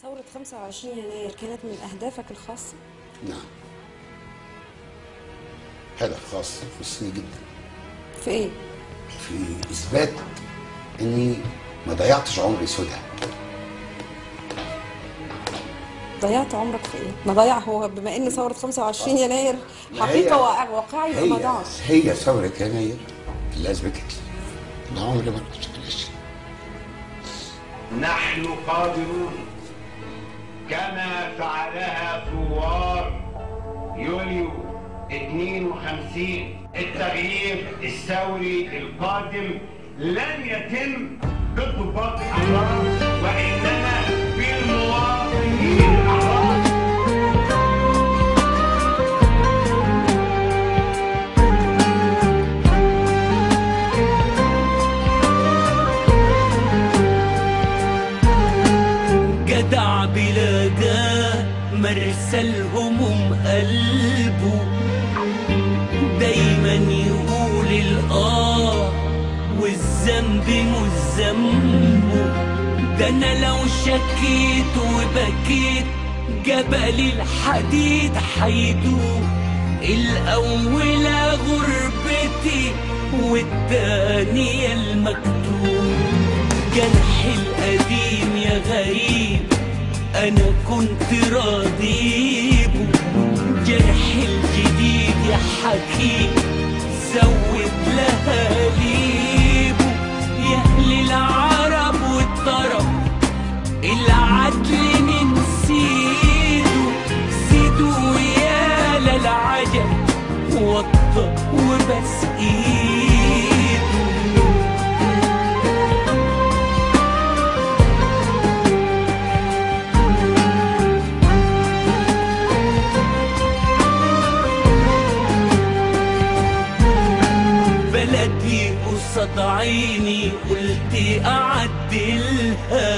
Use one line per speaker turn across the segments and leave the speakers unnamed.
ثورة 25 يناير كانت من أهدافك الخاصة؟
نعم. هدف خاص يخصني جدا.
في إيه؟
في إثبات إني ما ضيعتش عمري سودها.
ضيعت عمرك في إيه؟ ما ضيع هو بما إن ثورة 25 يناير حقيقة واقعية ما ضاعش.
هي ثورة يناير اللي أثبتت لي إن عمري ما كنت معلش.
نحن قادرون كما فعلها ثوار يوليو 52. التغيير الثوري القادم لن يتم بالضباط الأحرار وإنما بالمواطنين الأحرار.
جدع بلا جاه مرسى الهموم قلبه دايما يقول الآه والذنب مش ذنبه. ده انا لو شكيت وبكيت جبل الحديد حيدوب. الأولى غربتي والتانية المكتوب. جرحي القديم يا غريب أنا كنت راضيبه. جرحي الجديد يا حكيم زود لها ليبه. يا أهل العرب والطرب العدل من سيده. زيدوا يا للعجب وطى وبس ايده. بلدي قصاد عيني قلت اعدلها.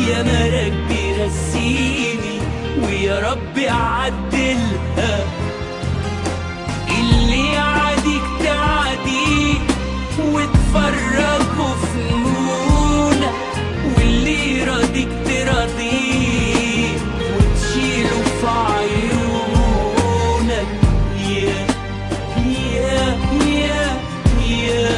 يا مربي رسيني ويا ربي عدلها. اللي عاديك تعديه وتفرجوا فنونك. واللي يراضيك تراضيه وتشيله في عيونك. يا يا يا يا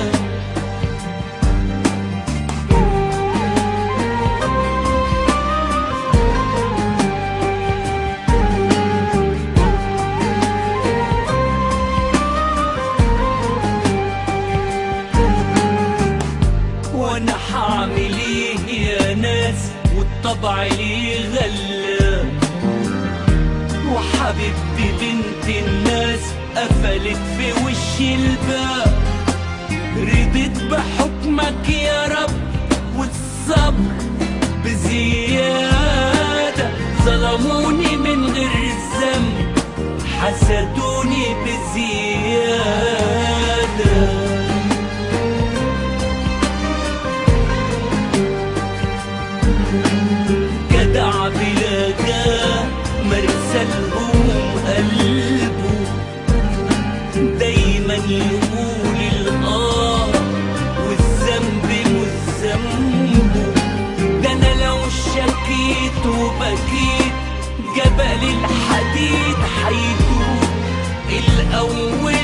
وانا حعمل ايه يا ناس والطبع ليه غلاب. وحبيبتي بنت الناس قفلت في وشي الباب. رضيت بحكمك يا رب والصبر بزيادة. ظلموني من غير ذنب حسدوني بزيادة. جدع بلا جاه مرسى الهموم قلبه دايما يقول الآه والذنب مش ذنبه. ده انا لو شكيت وبكيت جبل الحديد حيدوب. الأول